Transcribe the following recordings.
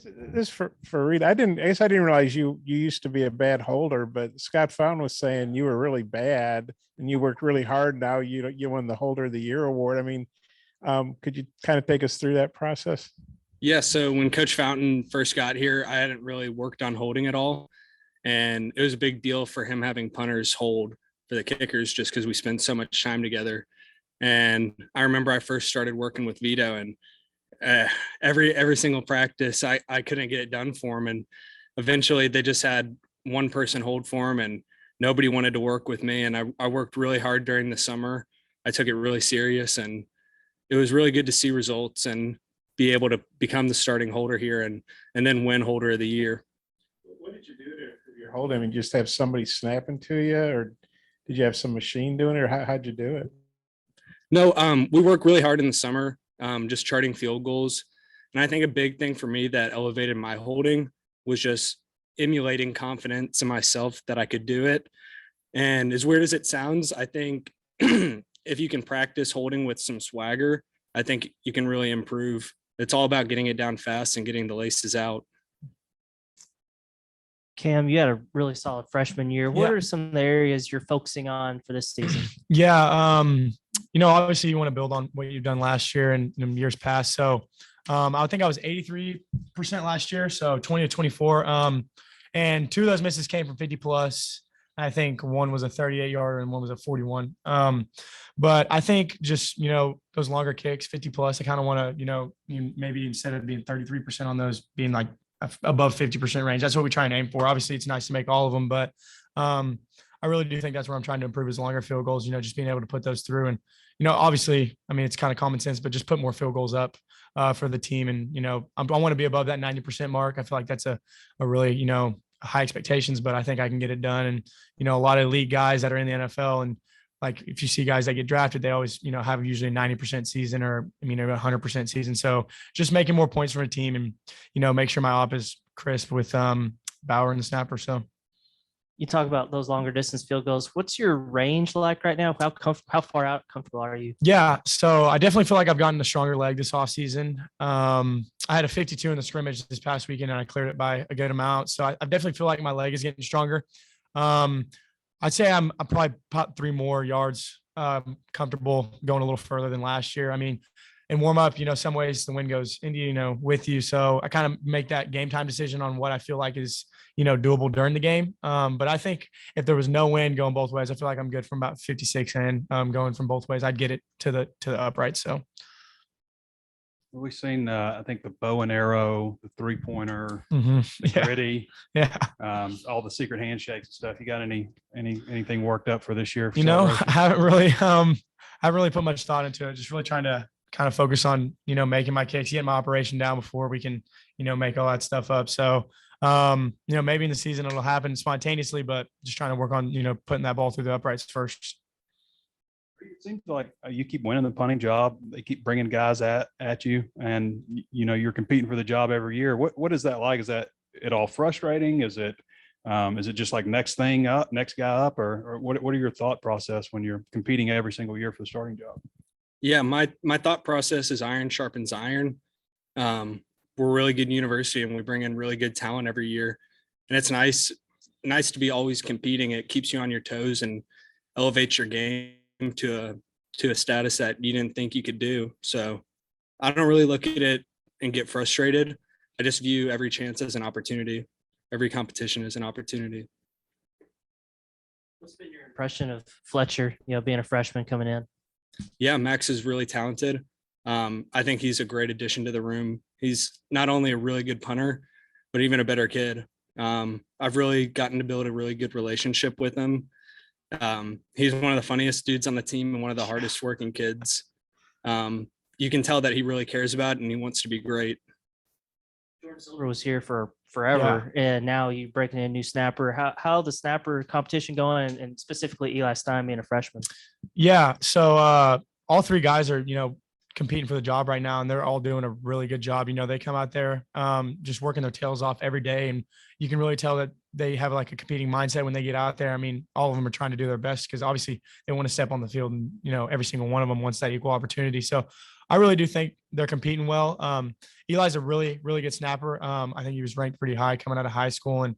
This for Reid. I guess I didn't realize you used to be a bad holder, but Scott Fountain was saying you were really bad and you worked really hard. Now you won the Holder of the Year award. I mean, could you kind of take us through that process? Yeah. So when Coach Fountain first got here, I hadn't really worked on holding at all. And it was a big deal for him having punters hold for the kickers just because we spend so much time together. And I remember I first started working with Vito, and every single practice I couldn't get it done for him. And eventually they just had one person hold for him and nobody wanted to work with me. And I worked really hard during the summer. I took it really serious, and it was really good to see results and be able to become the starting holder here and then win Holder of the Year. What did you do to your holding? I mean, just have somebody snapping to you, or did you have some machine doing it, or how'd you do it? No, we work really hard in the summer, just charting field goals. And I think a big thing for me that elevated my holding was just emulating confidence in myself that I could do it. And as weird as it sounds, I think if you can practice holding with some swagger, I think you can really improve. It's all about getting it down fast and getting the laces out. Cam, you had a really solid freshman year. What are some of the areas you're focusing on for this season? Yeah. Obviously you want to build on what you've done last year and in years past. So I think I was 83% last year. So 20 to 24. And two of those misses came from 50 plus. I think one was a 38 yarder and one was a 41. But I think just, those longer kicks, 50 plus, I kind of want to, maybe instead of being 33% on those, being like above 50% range. That's what we try and aim for. Obviously it's nice to make all of them, but I really do think that's where I'm trying to improve is longer field goals, just being able to put those through. And, obviously, I mean, it's kind of common sense, but just put more field goals up for the team. And, I want to be above that 90% mark. I feel like that's a really, high expectations, but I think I can get it done. And, a lot of elite guys that are in the NFL, and like, if you see guys that get drafted, they always, have usually a 90% season or, a 100% season. So just making more points for a team and, make sure my op is crisp with Bauer and the snapper. So. You talk about those longer distance field goals. What's your range like right now? How far out comfortable are you? Yeah. So I definitely feel like I've gotten a stronger leg this offseason. I had a 52 in the scrimmage this past weekend and I cleared it by a good amount. So I definitely feel like my leg is getting stronger. I'd say I'm probably about 3 more yards comfortable going a little further than last year. I mean, in warm up, some ways the wind goes into, with you. So I kind of make that game time decision on what I feel like is, doable during the game. But I think if there was no wind going both ways, I feel like I'm good from about 56 and going from both ways. I'd get it to the upright. So. We've seen, I think the bow and arrow, the 3-pointer, the gritty, all the secret handshakes and stuff. You got anything worked up for this year? I haven't really put much thought into it. Just really trying to kind of focus on, making my kicks, getting my operation down before we can, make all that stuff up. So, maybe in the season it'll happen spontaneously, but just trying to work on, putting that ball through the uprights first. It seems like you keep winning the punting job. They keep bringing guys at you, and you're competing for the job every year. What is that like? Is that it all frustrating? Is it just like next guy up, or what are your thought process when you're competing every single year for the starting job? Yeah, my thought process is iron sharpens iron. We're a really good university and we bring in really good talent every year, and it's nice to be always competing. It keeps you on your toes and elevates your game to a status that you didn't think you could do. So I don't really look at it and get frustrated. I just view every chance as an opportunity. Every competition is an opportunity. What's been your impression of Fletcher, being a freshman coming in? Yeah, Max is really talented. I think he's a great addition to the room. He's not only a really good punter, but even a better kid. I've really gotten to build a really good relationship with him. He's one of the funniest dudes on the team and one of the hardest working kids. You can tell that he really cares about it and he wants to be great. Jordan Silver was here for forever, and now you breaking in a new snapper. How the snapper competition going, and specifically Eli Stein being a freshman? Yeah, so all 3 guys are competing for the job right now, and they're all doing a really good job. They come out there just working their tails off every day, and you can really tell that they have like a competing mindset when they get out there. I mean, all of them are trying to do their best because obviously they want to step on the field, and every single one of them wants that equal opportunity. So I really do think they're competing well. Eli's a really, really good snapper. I think he was ranked pretty high coming out of high school, and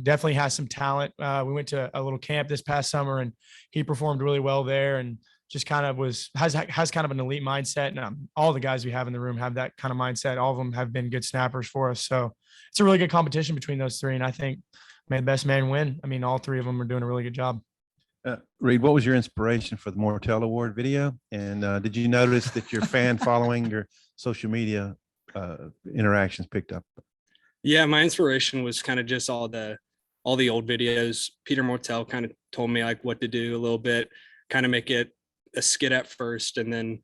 definitely has some talent. We went to a little camp this past summer, and he performed really well there, and just kind of has kind of an elite mindset. And all the guys we have in the room have that kind of mindset. All of them have been good snappers for us. So it's a really good competition between those three. And I think may the best man win. I mean, all three of them are doing a really good job. Reid, what was your inspiration for the Mortel Award video? And did you notice that your fan following, your social media interactions picked up? Yeah, my inspiration was kind of just all the old videos. Peter Mortel kind of told me like what to do a little bit, kind of make it a skit at first and then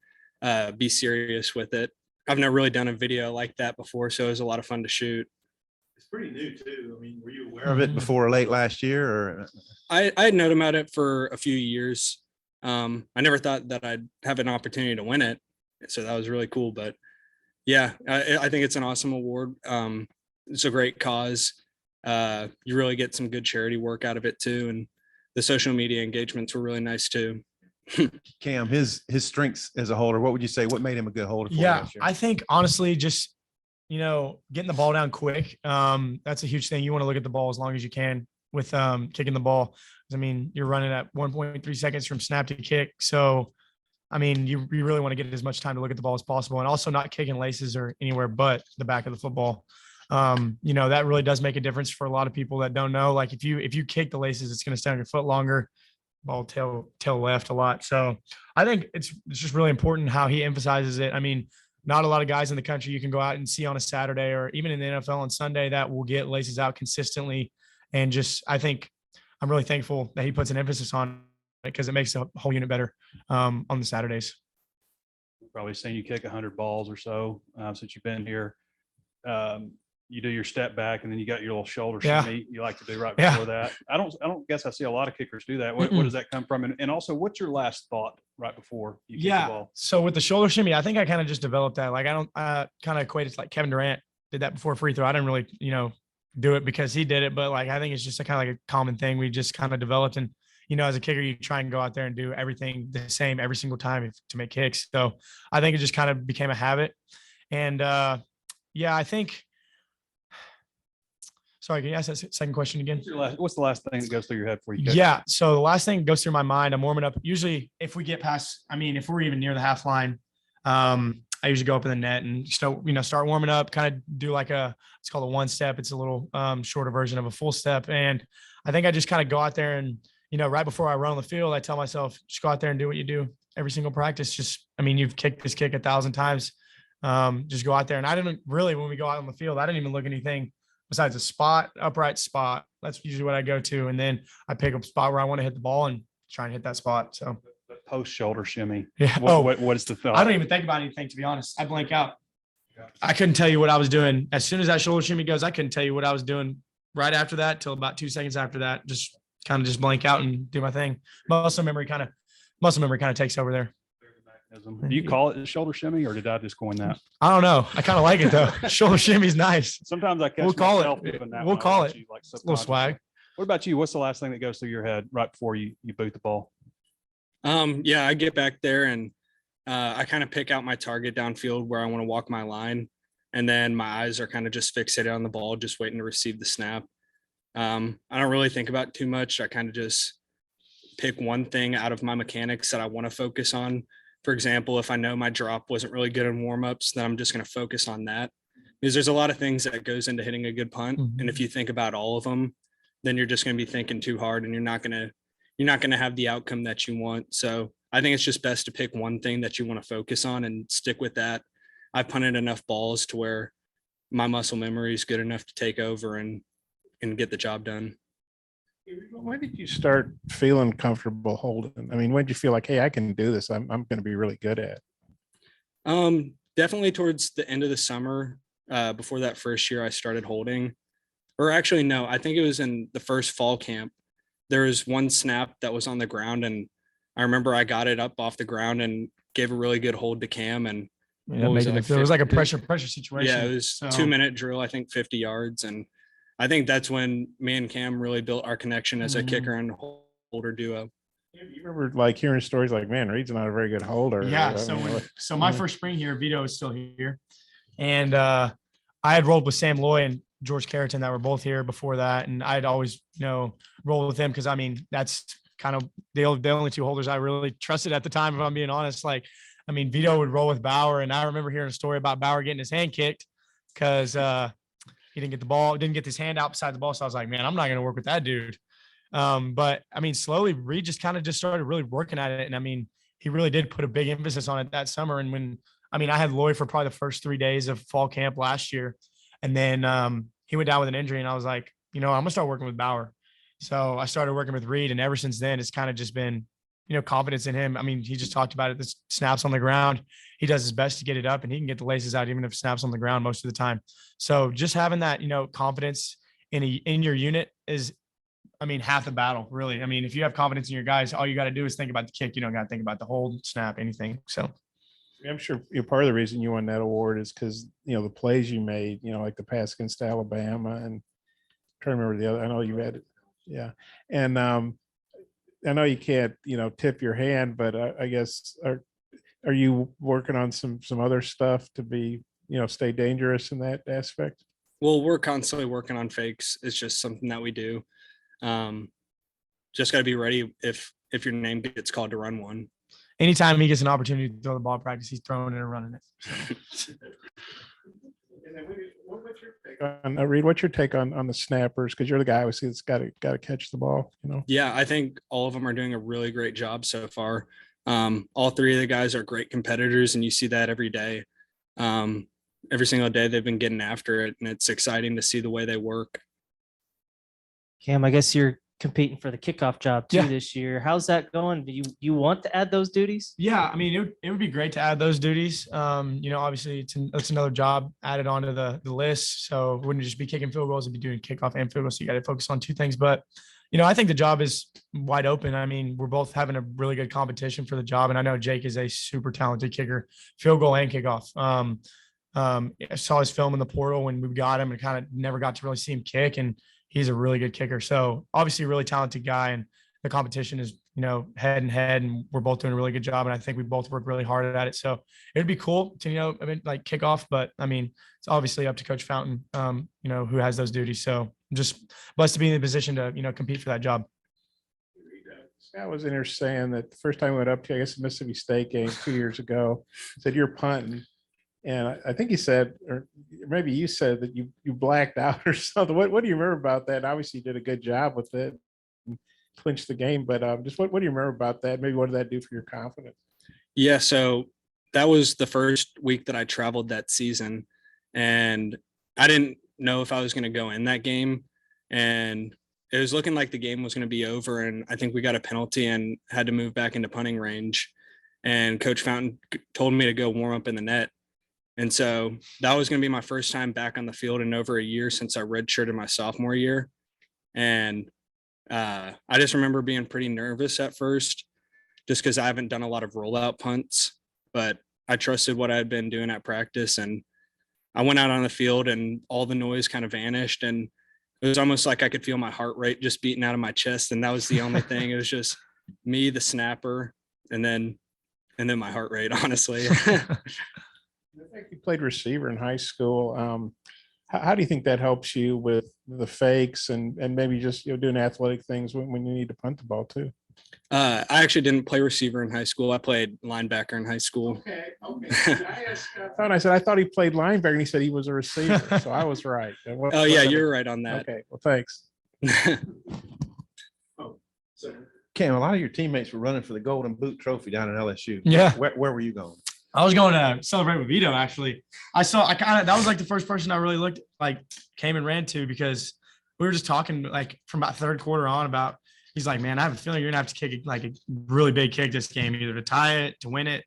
be serious with it. I've never really done a video like that before, so it was a lot of fun to shoot. It's pretty new too. I mean, were you aware of it before late last year, or? I had known about it for a few years. I never thought that I'd have an opportunity to win it, so that was really cool. But yeah, I think it's an awesome award. It's a great cause. You really get some good charity work out of it too, and the social media engagements were really nice too. Cam, his strengths as a holder, what would you say? What made him a good holder for you Yeah, last year? I think honestly, just, getting the ball down quick. That's a huge thing. You want to look at the ball as long as you can with kicking the ball. I mean, you're running at 1.3 seconds from snap to kick. So, I mean, you really want to get as much time to look at the ball as possible, and also not kicking laces or anywhere but the back of the football. That really does make a difference for a lot of people that don't know. Like if you kick the laces, it's going to stay on your foot longer. Ball tail left a lot. So I think it's just really important how he emphasizes it. I mean, not a lot of guys in the country you can go out and see on a Saturday or even in the NFL on Sunday that will get laces out consistently. And just, I think I'm really thankful that he puts an emphasis on it because it makes the whole unit better on the Saturdays. Probably seen you kick 100 balls or so since you've been here. You do your step back and then you got your little shoulder shimmy you like to do right before that. I don't guess I see a lot of kickers do that. What does that come from? And also, what's your last thought right before you kick the ball? So with the shoulder shimmy, I think I kind of just developed that. Like I kind of equate it to like Kevin Durant did that before free throw. I didn't really, do it because he did it, but like I think it's just a kind of like a common thing we just kind of developed. And as a kicker, you try and go out there and do everything the same every single time to make kicks. So I think it just kind of became a habit. And I think. Sorry, can you ask that second question again? What's the last thing that goes through your head before you kick? Yeah. So the last thing that goes through my mind, I'm warming up. Usually if we get past, if we're even near the half line, I usually go up in the net and start warming up, kind of do like it's called a one step. It's a little shorter version of a full step. And I think I just kind of go out there and, right before I run on the field, I tell myself, just go out there and do what you do every single practice. You've kicked this kick 1,000 times. Just go out there. And I didn't really, when we go out on the field, I didn't even look at anything besides a spot, upright spot. That's usually what I go to. And then I pick up a spot where I want to hit the ball and try and hit that spot. So The post shoulder shimmy. yeah. What is the thought? I don't even think about anything, to be honest. I blank out. I couldn't tell you what I was doing. As soon as that shoulder shimmy goes, I couldn't tell you what I was doing right after that till about 2 seconds after that. Just kind of just blank out and do my thing. Muscle memory kind of takes over there. Do you call it a shoulder shimmy, or did I just coin that? I don't know. I kind of like it though. Shoulder shimmy's nice. Sometimes I catch We'll call myself it. doing that. We'll when I call watch it. you, like, A little swag. What about you? What's the last thing that goes through your head right before you boot the ball? I get back there and I kind of pick out my target downfield where I want to walk my line. And then my eyes are kind of just fixated on the ball, just waiting to receive the snap. I don't really think about too much. I kind of just pick one thing out of my mechanics that I want to focus on. For example, if I know my drop wasn't really good in warmups, then I'm just going to focus on that, because there's a lot of things that goes into hitting a good punt. Mhm. And if you think about all of them, then you're just going to be thinking too hard and you're not going to have the outcome that you want. So I think it's just best to pick one thing that you want to focus on and stick with that. I punted enough balls to where my muscle memory is good enough to take over and get the job done. When did you start feeling comfortable holding? I mean, when did you feel like, hey, I can do this? I'm going to be really good at it. Definitely towards the end of the summer. Before that first year I started holding, or actually, no, I think it was in the first fall camp. There was one snap that was on the ground, and I remember I got it up off the ground and gave a really good hold to Cam. And Yeah, it was like a pressure situation. yeah, it was 2-minute drill, I think 50 yards. And I think that's when me and Cam really built our connection as a kicker and holder duo. You remember like hearing stories like, man, Reed's not a very good holder. Yeah. I So mean, so my first spring here, Vito is still here. And I had rolled with Sam Loy and George Carrington that were both here before that. And I'd always, roll with him because I mean, that's kind of the only two holders I really trusted at the time, if I'm being honest. Like, I mean, Vito would roll with Bauer. And I remember hearing a story about Bauer getting his hand kicked because he didn't get the ball, didn't get his hand out beside the ball. So I was like, man, I'm not going to work with that dude. But I mean, slowly Reed just kind of just started really working at it. And I mean, he really did put a big emphasis on it that summer. And when, I mean, I had Lloyd for probably the first 3 days of fall camp last year. And then he went down with an injury and I was like, I'm gonna start working with Bauer. So I started working with Reed. And ever since then, it's kind of just been, confidence in him. I mean, he just talked about it. The snaps on the ground, he does his best to get it up and he can get the laces out, even if snaps on the ground most of the time. So just having that, confidence in your unit is, I mean, half the battle, really. I mean, if you have confidence in your guys, all you got to do is think about the kick. You don't got to think about the hold, snap, anything. So I'm sure part of the reason you won that award is because, the plays you made, like the pass against Alabama and I'm trying to remember the other, I know you had it. Yeah. And I know you can't, tip your hand, but I guess, are you working on some other stuff to be, stay dangerous in that aspect? Well, we're constantly working on fakes. It's just something that we do. Just got to be ready if your name gets called to run one. anytime he gets an opportunity to throw the ball practice, he's throwing it and running it. What's your take on Reed? What's your take on the snappers? Because you're the guy obviously that's got to catch the ball. Yeah, I think all of them are doing a really great job so far. All three of the guys are great competitors, and you see that every day. Every single day they've been getting after it, and it's exciting to see the way they work. Cam, I guess you're competing for the kickoff job too Yeah. this year. How's that going? Do you want to add those duties? Yeah, I mean, it would be great to add those duties. Obviously it's another job added onto the list. So it wouldn't just be kicking field goals, it'd be doing kickoff and field goals. So you got to focus on two things. But, I think the job is wide open. I mean, we're both having a really good competition for the job. And I know Jake is a super talented kicker, field goal and kickoff. I saw his film in the portal when we got him and kind of never got to really see him kick. And he's a really good kicker. So obviously a really talented guy, and the competition is, head and head, and we're both doing a really good job. And I think we both work really hard at it. So it'd be cool to, like kick off, but I mean, it's obviously up to Coach Fountain, who has those duties. So I'm just blessed to be in the position to, compete for that job. Scott was in here saying that the first time we went up to, I guess, the Mississippi State game 2 years ago, said you're punting. And I think he said, or maybe you said that you blacked out or something. What do you remember about that? Obviously, you did a good job with it, and clinched the game. But just what do you remember about that? Maybe what did that do for your confidence? Yeah, so that was the first week that I traveled that season, and I didn't know if I was going to go in that game, and it was looking like the game was going to be over, and I think we got a penalty and had to move back into punting range, and Coach Fountain told me to go warm up in the net. And so that was going to be my first time back on the field in over a year since I redshirted my sophomore year. And I just remember being pretty nervous at first, just because I haven't done a lot of rollout punts, but I trusted what I had been doing at practice. And I went out on the field and all the noise kind of vanished. And it was almost like I could feel my heart rate just beating out of my chest. And that was the only thing. It was just me, the snapper, and then my heart rate, honestly. I think you played receiver in high school. How do you think that helps you with the fakes and maybe just doing athletic things when you need to punt the ball too? I actually didn't play receiver in high school. I played linebacker in high school. Okay. I said I thought he played linebacker, and he said he was a receiver. So I was right. Oh yeah, you're right on that. Okay. Well, thanks. Cam, a lot of your teammates were running for the Golden Boot Trophy down in LSU. Yeah. Where were you going? I was going to celebrate with Vito, actually. That was like the first person I really came and ran to, because we were just talking like from about third quarter on about, he's like, man, I have a feeling you're gonna have to kick a really big kick this game, either to tie it, to win it,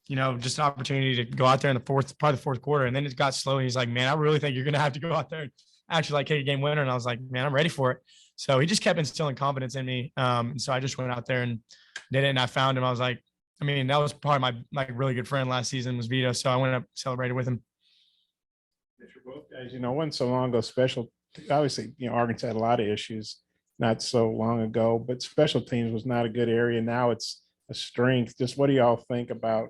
just an opportunity to go out there in probably the fourth quarter. And then it got slow. And he's like, man, I really think you're going to have to go out there and actually kick a game winner. And I was like, man, I'm ready for it. So he just kept instilling confidence in me. And so I just went out there and did it. And I found him. I was like, that was probably my really good friend last season was Vito. So I went up, celebrated with him. Both guys, wasn't so long ago special. Obviously, Arkansas had a lot of issues. not so long ago, but special teams was not a good area. Now it's a strength. Just what do y'all think about,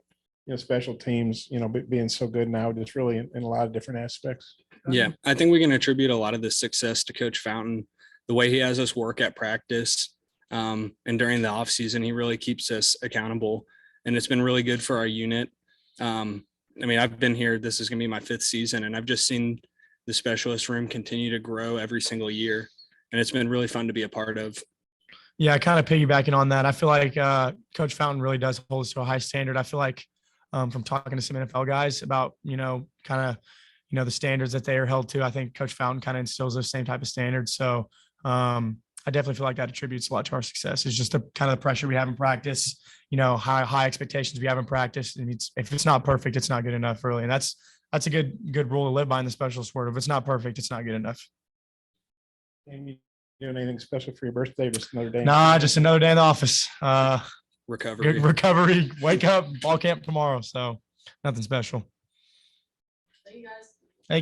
special teams, being so good now, just really in a lot of different aspects? Yeah, I think we can attribute a lot of this success to Coach Fountain, the way he has us work at practice. And during the off season, he really keeps us accountable, and it's been really good for our unit. I mean, I've been here, this is going to be my 5th season, and I've just seen the specialist room continue to grow every single year. And it's been really fun to be a part of. Yeah, kind of piggybacking on that. I feel like Coach Fountain really does hold us to a high standard. I feel like from talking to some NFL guys about, kind of, the standards that they are held to, I think Coach Fountain kind of instills those same type of standards. So I definitely feel like that attributes a lot to our success. It's just the kind of the pressure we have in practice, high expectations we have in practice. And if it's not perfect, it's not good enough, really. And that's a good rule to live by in the specialist world. If it's not perfect, it's not good enough. And you doing anything special for your birthday, or just another day? Nah, just another day in the office. Recovery. Good recovery. Wake up, ball camp tomorrow. So nothing special. Thank you guys.